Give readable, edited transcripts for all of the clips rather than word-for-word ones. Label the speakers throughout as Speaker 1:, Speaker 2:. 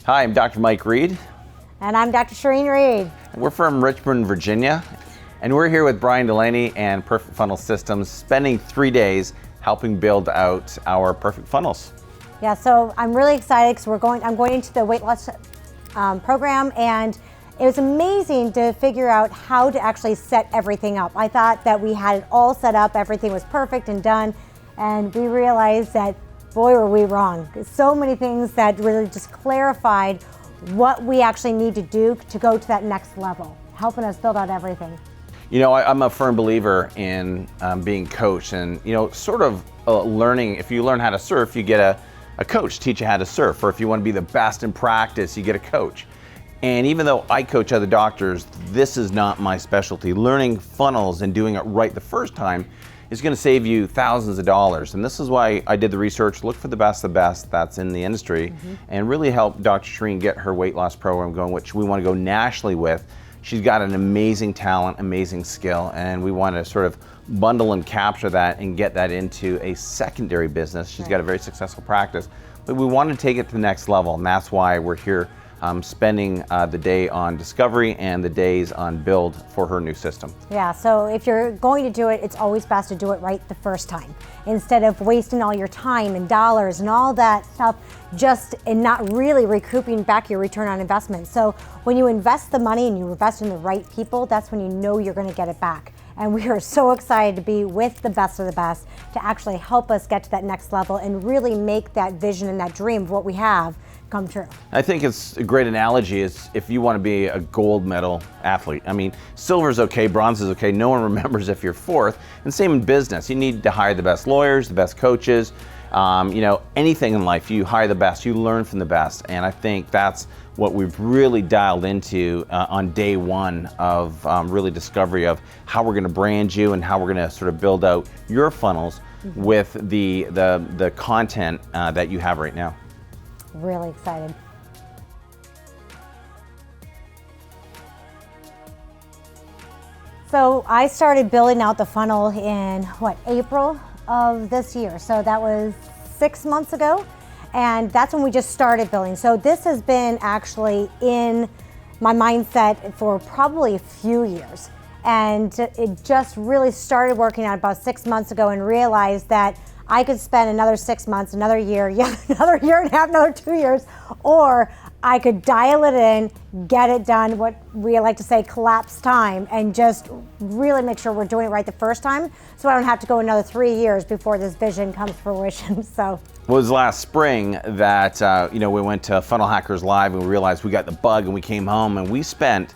Speaker 1: Hi, I'm Dr. Mike Reid.
Speaker 2: And I'm Dr. Cherine Reid.
Speaker 1: We're from Richmond, Virginia, and we're here with Bryan Delaney and Perfect Funnel Systems, spending 3 days helping build out our perfect funnels.
Speaker 2: Yeah, so I'm really excited because I'm going into the weight loss program, and it was amazing to figure out how to actually set everything up. I thought that we had it all set up, everything was perfect and done, and we realized that, boy, were we wrong. So many things that really just clarified what we actually need to do to go to that next level, helping us build out everything.
Speaker 1: You know, I'm a firm believer in being coached and, sort of learning. If you learn how to surf, you get a coach teach you how to surf, or if you want to be the best in practice, you get a coach. And even though I coach other doctors, this is not my specialty. Learning funnels and doing it right the first time is going to save you thousands of dollars. And this is why I did the research, look for the best that's in the industry, and really help Dr. Cherine get her weight loss program going, which we want to go nationally with. She's got an amazing talent, amazing skill, and we want to sort of bundle and capture that and get that into a secondary business. She's got a very successful practice, but we want to take it to the next level, and that's why we're here spending the day on discovery and the days on build for her new system.
Speaker 2: Yeah, so if you're going to do it, it's always best to do it right the first time, instead of wasting all your time and dollars and all that stuff and not really recouping back your return on investment. So when you invest the money and you invest in the right people, that's when you know you're going to get it back. And we are so excited to be with the best of the best to actually help us get to that next level and really make that vision and that dream of what we have come true.
Speaker 1: I think it's a great analogy is if you want to be a gold medal athlete. I mean, silver's okay, bronze is okay. No one remembers if you're fourth. And same in business. You need to hire the best lawyers, the best coaches. Anything in life, you hire the best, you learn from the best. And I think that's what we've really dialed into on day one of really discovery of how we're going to brand you and how we're going to sort of build out your funnels with the content that you have right now.
Speaker 2: Really excited. So I started building out the funnel in April of this year. So that was 6 months ago. And that's when we just started building. So this has been actually in my mindset for probably a few years. And it just really started working out about 6 months ago, and realized that I could spend another 6 months, another year, another year and a half, another 2 years, or I could dial it in, get it done, what we like to say collapse time, and just really make sure we're doing it right the first time, so I don't have to go another 3 years before this vision comes to fruition. So.
Speaker 1: It was last spring that we went to Funnel Hackers Live and we realized we got the bug, and we came home and we spent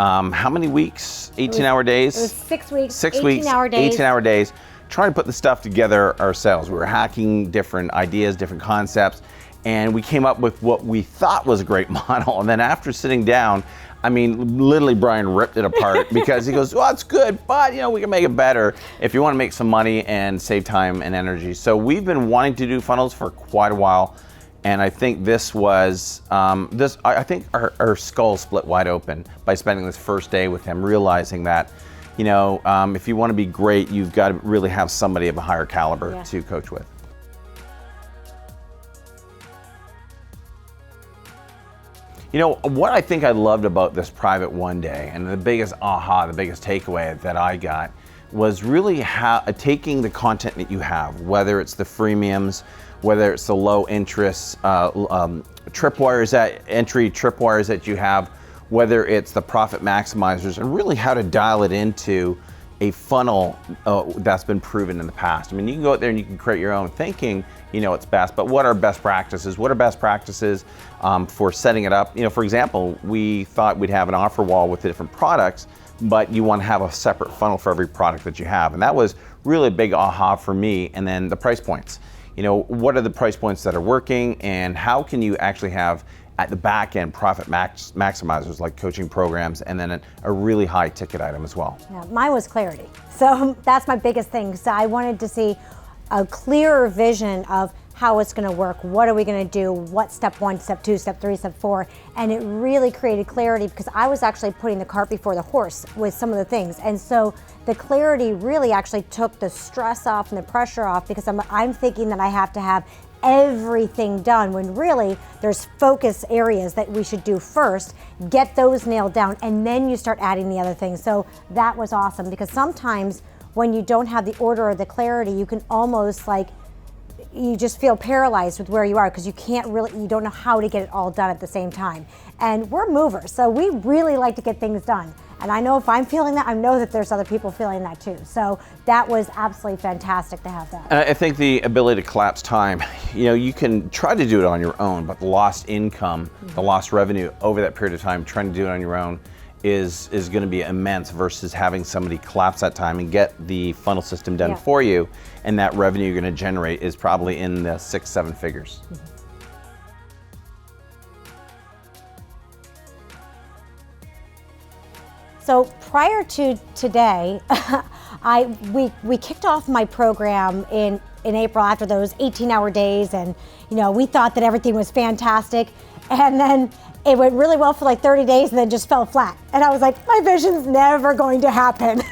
Speaker 1: how many weeks? 18-hour days?
Speaker 2: It was 6 weeks.
Speaker 1: 6 weeks.
Speaker 2: 18-hour days.
Speaker 1: 18-hour days. Trying to put the stuff together ourselves. We were hacking different ideas, different concepts, and we came up with what we thought was a great model. And then after sitting down, I mean, literally Bryan ripped it apart because he goes, well, it's good, but we can make it better if you want to make some money and save time and energy. So we've been wanting to do funnels for quite a while. And I think this was, I think our skull split wide open by spending this first day with him, realizing that, if you want to be great, you've got to really have somebody of a higher caliber to coach with. What I think I loved about this private one day, and the biggest takeaway that I got, was really taking the content that you have, whether it's the freemiums, whether it's the low interest tripwires that you have, whether it's the profit maximizers, and really how to dial it into a funnel that's been proven in the past. I mean, you can go out there and you can create your own thinking, it's best, but what are best practices? What are best practices for setting it up? For example, we thought we'd have an offer wall with the different products, but you want to have a separate funnel for every product that you have. And that was really a big aha for me. And then the price points. What are the price points that are working, and how can you actually have at the back end profit maximizers like coaching programs, and then a really high ticket item as well.
Speaker 2: Yeah, mine was clarity. So that's my biggest thing. So I wanted to see a clearer vision of how it's going to work, what are we going to do, what step 1, step 2, step 3, step 4, and it really created clarity because I was actually putting the cart before the horse with some of the things. And so the clarity really actually took the stress off and the pressure off because I'm thinking that I have to have everything done, when really there's focus areas that we should do first, get those nailed down, and then you start adding the other things. So that was awesome, because sometimes when you don't have the order or the clarity, you can almost like, you just feel paralyzed with where you are, because you don't know how to get it all done at the same time. And we're movers, so we really like to get things done. And I know if I'm feeling that, I know that there's other people feeling that too. So that was absolutely fantastic to have that.
Speaker 1: And I think the ability to collapse time, you can try to do it on your own, but the lost income, the lost revenue over that period of time, trying to do it on your own is going to be immense, versus having somebody collapse that time and get the funnel system done for you, and that revenue you're going to generate is probably in the 6-7 figures.
Speaker 2: So prior to today, we kicked off my program in April after those 18-hour days, and we thought that everything was fantastic, and then it went really well for like 30 days and then just fell flat. And I was like, my vision's never going to happen.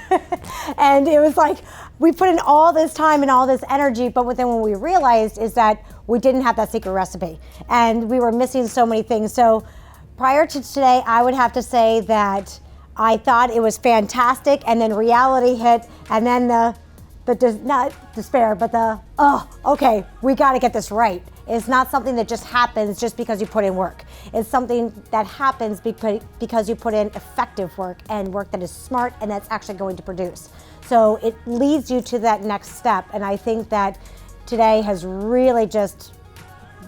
Speaker 2: And it was like, we put in all this time and all this energy, but then what we realized is that we didn't have that secret recipe, and we were missing so many things. So prior to today, I would have to say that I thought it was fantastic, and then reality hit, and then not despair, but okay, we got to get this right. It's not something that just happens just because you put in work. It's something that happens because you put in effective work, and work that is smart and that's actually going to produce. So it leads you to that next step, and I think that today has really just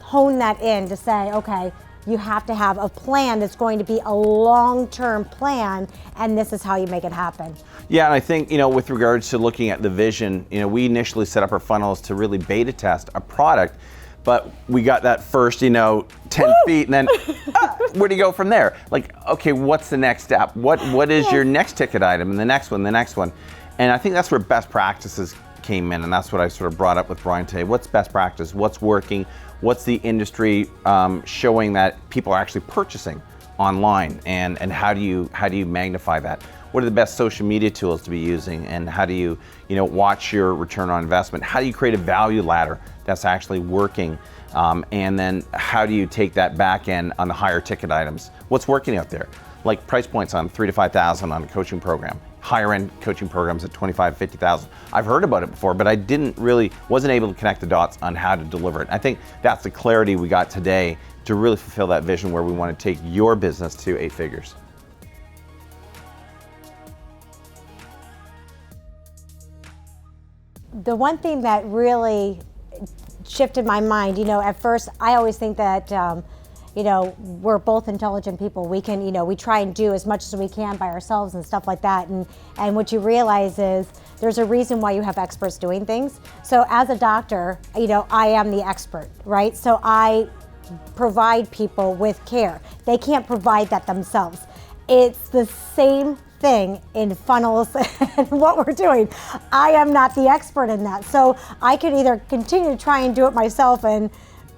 Speaker 2: honed that in to say, okay, you have to have a plan that's going to be a long-term plan, and this is how you make it happen.
Speaker 1: Yeah, and I think, with regards to looking at the vision, we initially set up our funnels to really beta test a product, but we got that first, 10 feet, and then where do you go from there? Like, okay, what's the next step? What is your next ticket item, and the next one, And I think that's where best practices came in, and that's what I sort of brought up with Bryan today. What's best practice? What's working? What's the industry showing that people are actually purchasing online, and how do you magnify that? What are the best social media tools to be using, and how do you watch your return on investment? How do you create a value ladder that's actually working? And then how do you take that back end on the higher ticket items? What's working out there? Like price points on $3,000 to $5,000 on a coaching program. Higher end coaching programs at $25,000, $50,000. I've heard about it before, but I wasn't able to connect the dots on how to deliver it. I think that's the clarity we got today to really fulfill that vision where we want to take your business to 8 figures.
Speaker 2: The one thing that really shifted my mind, at first I always think that we're both intelligent people. We can, we try and do as much as we can by ourselves and stuff like that. And what you realize is there's a reason why you have experts doing things. So as a doctor, I am the expert, right? So I provide people with care. They can't provide that themselves. It's the same thing in funnels and what we're doing. I am not the expert in that. So I can either continue to try and do it myself and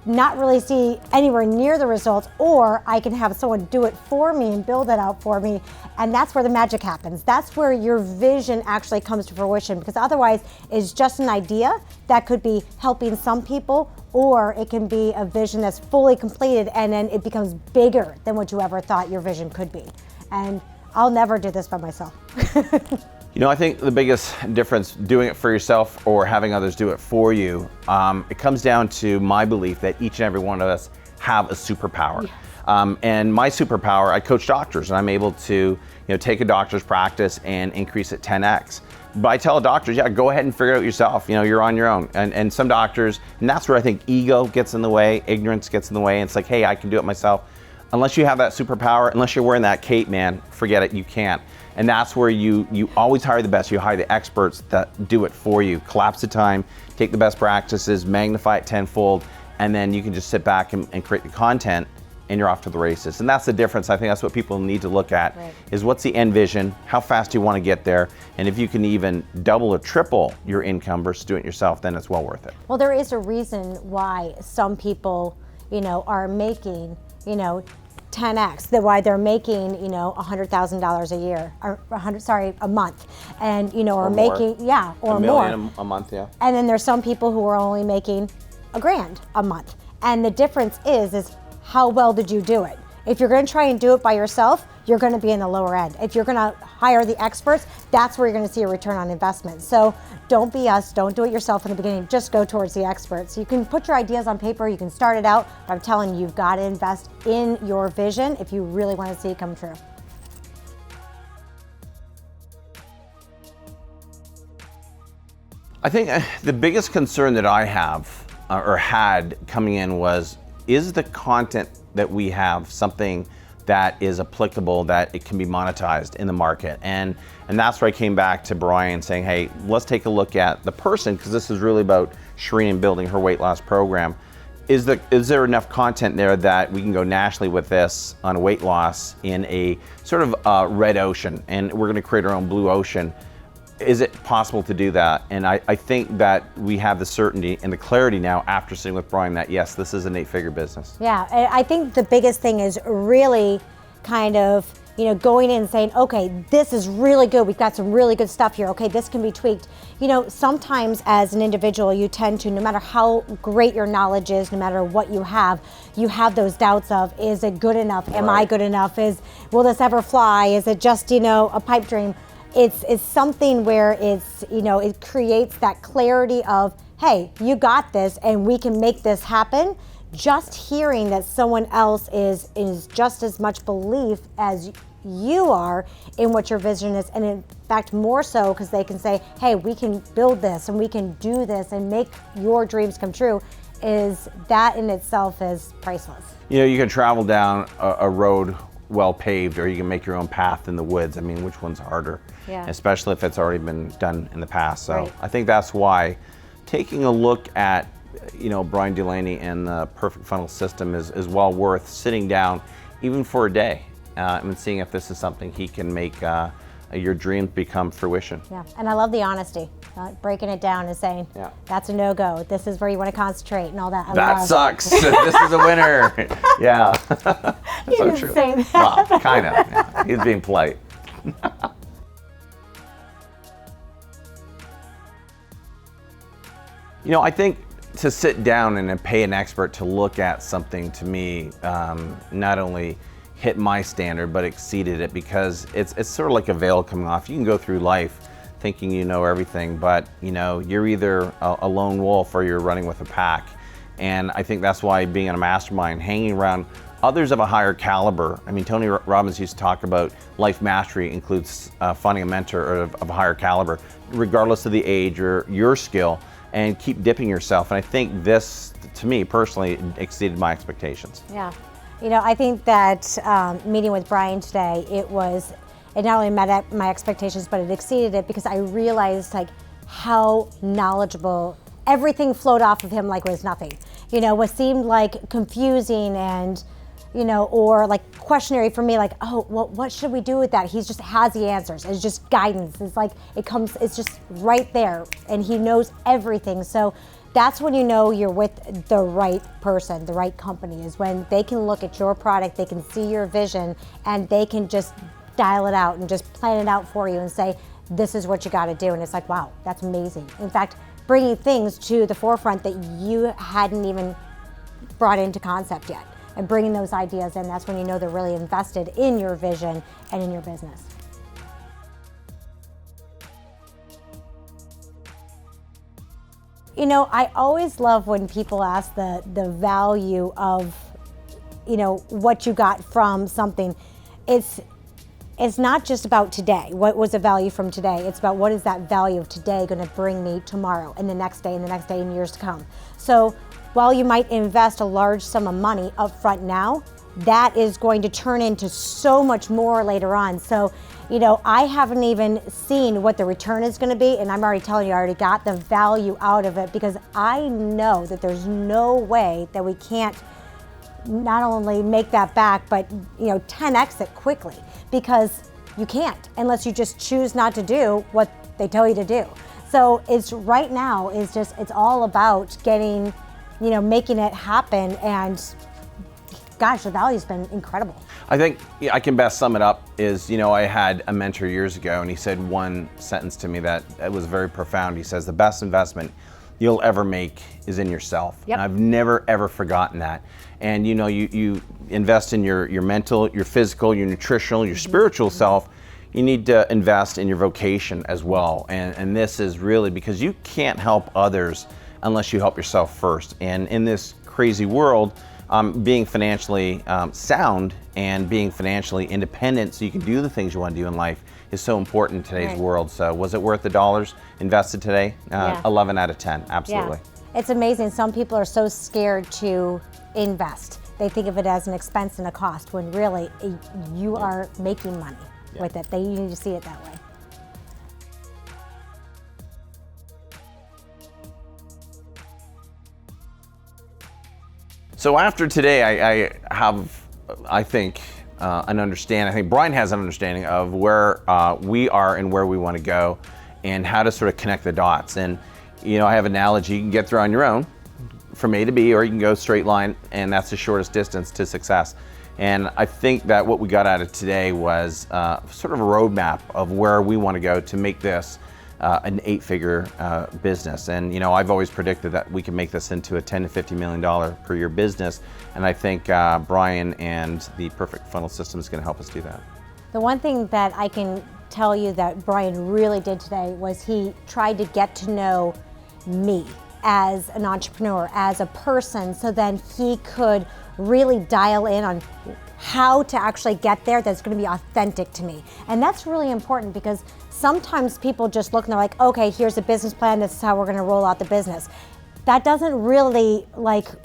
Speaker 2: not really see anywhere near the results, or I can have someone do it for me and build it out for me, and that's where the magic happens. That's where your vision actually comes to fruition, because otherwise it's just an idea that could be helping some people, or it can be a vision that's fully completed and then it becomes bigger than what you ever thought your vision could be. And I'll never do this by myself.
Speaker 1: I think the biggest difference doing it for yourself or having others do it for you, it comes down to my belief that each and every one of us have a superpower. Yes. And my superpower, I coach doctors, and I'm able to take a doctor's practice and increase it 10x. But I tell doctors, go ahead and figure it out yourself. You're on your own. And some doctors, and that's where I think ego gets in the way, ignorance gets in the way, and it's like, hey, I can do it myself. Unless you have that superpower, unless you're wearing that cape, man, forget it, you can't. And that's where you always hire the best. You hire the experts that do it for you. Collapse the time, take the best practices, magnify it tenfold, and then you can just sit back and create the content, and you're off to the races. And that's the difference. I think that's what people need to look at, right, is what's the end vision, how fast do you want to get there, and if you can even double or triple your income versus doing it yourself, then it's well worth it.
Speaker 2: Well, there is a reason why some people, are making, 10x, why they're making, $100,000 a year, or a month, and or making, or
Speaker 1: $1
Speaker 2: more
Speaker 1: million a month, yeah.
Speaker 2: And then there's some people who are only making $1,000 a month. And the difference is how well did you do it? If you're going to try and do it by yourself, you're going to be in the lower end. If you're going to hire the experts, that's where you're going to see a return on investment. So don't be us, don't do it yourself in the beginning, just go towards the experts. You can put your ideas on paper, you can start it out, but I'm telling you, you've got to invest in your vision if you really want to see it come true.
Speaker 1: I think the biggest concern that I have or had coming in was, is the content that we have something that is applicable, that it can be monetized in the market? And that's where I came back to Bryan saying, hey, let's take a look at the person, because this is really about Cherine and building her weight loss program. Is there enough content there that we can go nationally with this on weight loss in a sort of red ocean, and we're gonna create our own blue ocean? Is it possible to do that? And I think that we have the certainty and the clarity now after sitting with Bryan that yes, this is an 8-figure business.
Speaker 2: Yeah, I think the biggest thing is really kind of, going in and saying, okay, this is really good. We've got some really good stuff here. Okay, this can be tweaked. Sometimes as an individual, you tend to, no matter how great your knowledge is, no matter what you have those doubts of, is it good enough? Am I good enough? Will this ever fly? Is it just, a pipe dream? It's something where it creates that clarity of, hey, you got this and we can make this happen. Just hearing that someone else is just as much belief as you are in what your vision is, and in fact more so, because they can say, hey, we can build this and we can do this and make your dreams come true, is that in itself is priceless.
Speaker 1: You can travel down a road well paved, or you can make your own path in the woods. I mean, which one's harder?
Speaker 2: Yeah.
Speaker 1: Especially if it's already been done in the past. So
Speaker 2: Right.
Speaker 1: I think that's why taking a look at Bryan Delaney and the Perfect Funnel system is well worth sitting down even for a day and seeing if this is something he can make your dreams become fruition.
Speaker 2: Yeah, and I love the honesty, breaking it down and saying, that's a no-go. This is where you want to concentrate and all that.
Speaker 1: That sucks. This is a winner. Yeah.
Speaker 2: You
Speaker 1: So
Speaker 2: didn't
Speaker 1: true.
Speaker 2: say that.
Speaker 1: Well, kind of. Yeah. He's being polite. I think to sit down and pay an expert to look at something, to me, not only hit my standard, but exceeded it, because it's sort of like a veil coming off. You can go through life thinking you know everything, but you're either a lone wolf or you're running with a pack. And I think that's why being in a mastermind, hanging around others of a higher caliber. I mean, Tony Robbins used to talk about life mastery includes finding a mentor of a higher caliber, regardless of the age or your skill, and keep dipping yourself. And I think this, to me personally, exceeded my expectations.
Speaker 2: Yeah. I think that meeting with Bryan today, it not only met my expectations, but it exceeded it, because I realized how knowledgeable everything flowed off of him like it was nothing. What seemed like confusing and, or like questionary for me, like, oh, well, what should we do with that? He just has the answers. It's just guidance. It's like, it's just right there, and he knows everything. So that's when you're with the right person, the right company, is when they can look at your product, they can see your vision, and they can just dial it out and just plan it out for you and say, this is what you got to do. And it's like, wow, that's amazing. In fact, bringing things to the forefront that you hadn't even brought into concept yet, and bringing those ideas in, that's when they're really invested in your vision and in your business. I always love when people ask the value of, what you got from something. It's not just about today. What was the value from today? It's about what is that value of today going to bring me tomorrow and the next day and the next day and years to come. So while you might invest a large sum of money up front now, that is going to turn into so much more later on. So, I haven't even seen what the return is going to be, and I'm already telling you, I already got the value out of it, because I know that there's no way that we can't not only make that back, but 10x it quickly, because you can't unless you just choose not to do what they tell you to do. So it's right now is just, it's all about getting, making it happen, and gosh, the value's been incredible.
Speaker 1: I think I can best sum it up is, I had a mentor years ago, and he said one sentence to me that was very profound. He says, the best investment you'll ever make is in yourself.
Speaker 2: Yep.
Speaker 1: And I've never ever forgotten that. And you know, you invest in your mental, your physical, your nutritional, your spiritual self. You need to invest in your vocation as well. And this is really because you can't help others unless you help yourself first. And in this crazy world, being financially sound and being financially independent so you can do the things you want to do in life is so important in today's world. So was it worth the dollars invested today? 11 out of 10, absolutely.
Speaker 2: Yeah. It's amazing. Some people are so scared to invest. They think of it as an expense and a cost when really you are making money with it. You need to see it that way.
Speaker 1: So after today, I have, I think, an understanding. I think Bryan has an understanding of where we are and where we want to go, and how to sort of connect the dots. And you know, I have an analogy: you can get through on your own from A to B, or you can go straight line, and that's the shortest distance to success. And I think that what we got out of today was sort of a roadmap of where we want to go to make this an 8-figure business. And you know, I've always predicted that we can make this into a $10 to $50 million per year business. And I think Bryan and the Perfect Funnel System is going to help us do that.
Speaker 2: The one thing that I can tell you that Bryan really did today was he tried to get to know me as an entrepreneur, as a person, so then he could really dial in on how to actually get there that's going to be authentic to me. And that's really important, because sometimes people just look and they're like, okay, here's a business plan, this is how we're going to roll out the business. That doesn't really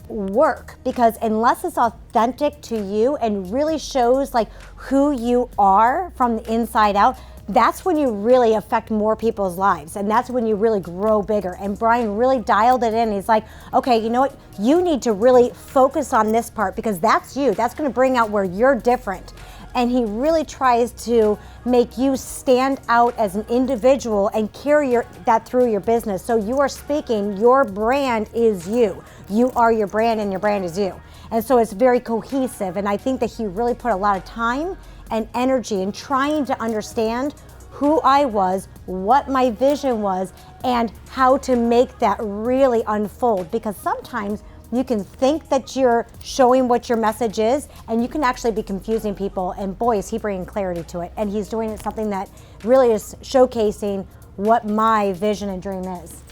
Speaker 2: work, because unless it's authentic to you and really shows who you are from the inside out, that's when you really affect more people's lives, and that's when you really grow bigger. And Bryan really dialed it in. He's like, okay, you know what? You need to really focus on this part, because that's you. That's going to bring out where you're different. And he really tries to make you stand out as an individual and carry that through your business. So you are speaking, your brand is you. You are your brand, and your brand is you. And so it's very cohesive. And I think that he really put a lot of time and energy in trying to understand who I was, what my vision was, and how to make that really unfold. Because sometimes you can think that you're showing what your message is, and you can actually be confusing people. And boy, is he bringing clarity to it. And he's doing it something that really is showcasing what my vision and dream is.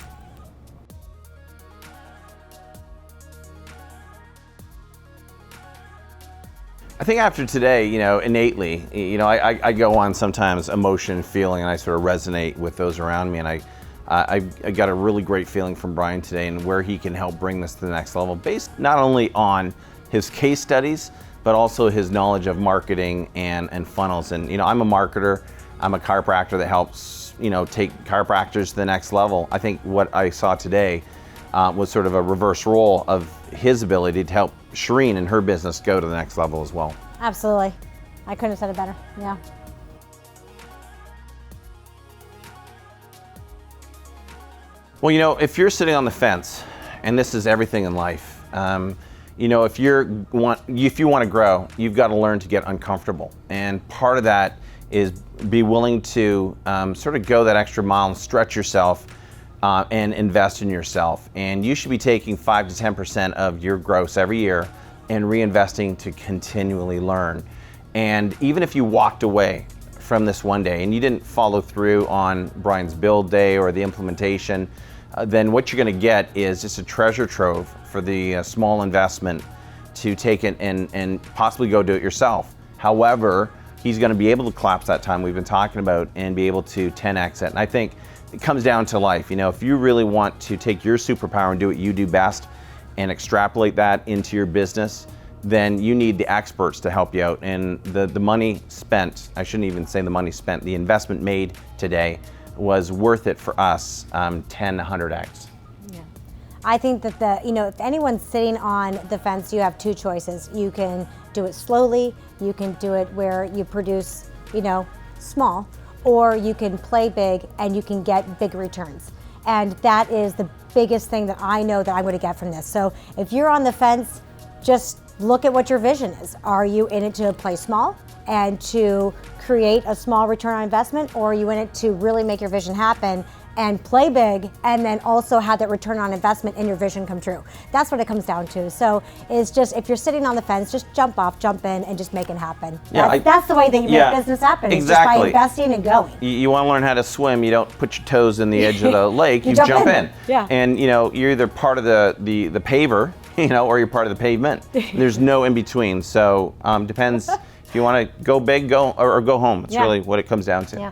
Speaker 1: I think after today, you know, innately, you know, I go on sometimes emotion, feeling, and I sort of resonate with those around me. And I got a really great feeling from Bryan today, and where he can help bring this to the next level, based not only on his case studies, but also his knowledge of marketing and funnels. And you know, I'm a marketer. I'm a chiropractor that helps, you know, take chiropractors to the next level. I think what I saw today was sort of a reverse role of his ability to help Cherine and her business go to the next level as well.
Speaker 2: Absolutely. I couldn't have said it better. Yeah.
Speaker 1: Well, you know, if you're sitting on the fence, and this is everything in life, you know, if you want to grow, you've got to learn to get uncomfortable. And part of that is be willing to sort of go that extra mile and stretch yourself and invest in yourself. And you should be taking 5 to 10% of your gross every year and reinvesting to continually learn. And even if you walked away from this one day and you didn't follow through on Bryan's build day or the implementation, then what you're going to get is just a treasure trove for the small investment to take it and possibly go do it yourself. However, he's going to be able to collapse that time we've been talking about and be able to 10x it. And I think it comes down to life. You know, if you really want to take your superpower and do what you do best and extrapolate that into your business, then you need the experts to help you out. And the money spent, I shouldn't even say the money spent, the investment made today was worth it for us 100x.
Speaker 2: Yeah. I think that if anyone's sitting on the fence, you have two choices. You can do it slowly, you can do it where you produce, small, or you can play big and you can get big returns. And that is the biggest thing that I know that I'm going to get from this. So if you're on the fence, just look at what your vision is. Are you in it to play small and to create a small return on investment, or are you in it to really make your vision happen and play big, and then also have that return on investment and your vision come true. That's what it comes down to. So it's just, if you're sitting on the fence, just jump off, jump in, and just make it happen.
Speaker 1: Yeah,
Speaker 2: that's the way that you make business happen.
Speaker 1: Exactly.
Speaker 2: It's just by investing and going.
Speaker 1: You want to learn how to swim, you don't put your toes in the edge of the lake, you jump in.
Speaker 2: Yeah.
Speaker 1: And you're either part of the paver, or you're part of the pavement. There's no in between. So depends if you want to go big, go or go home. It's really what it comes down to.
Speaker 2: Yeah.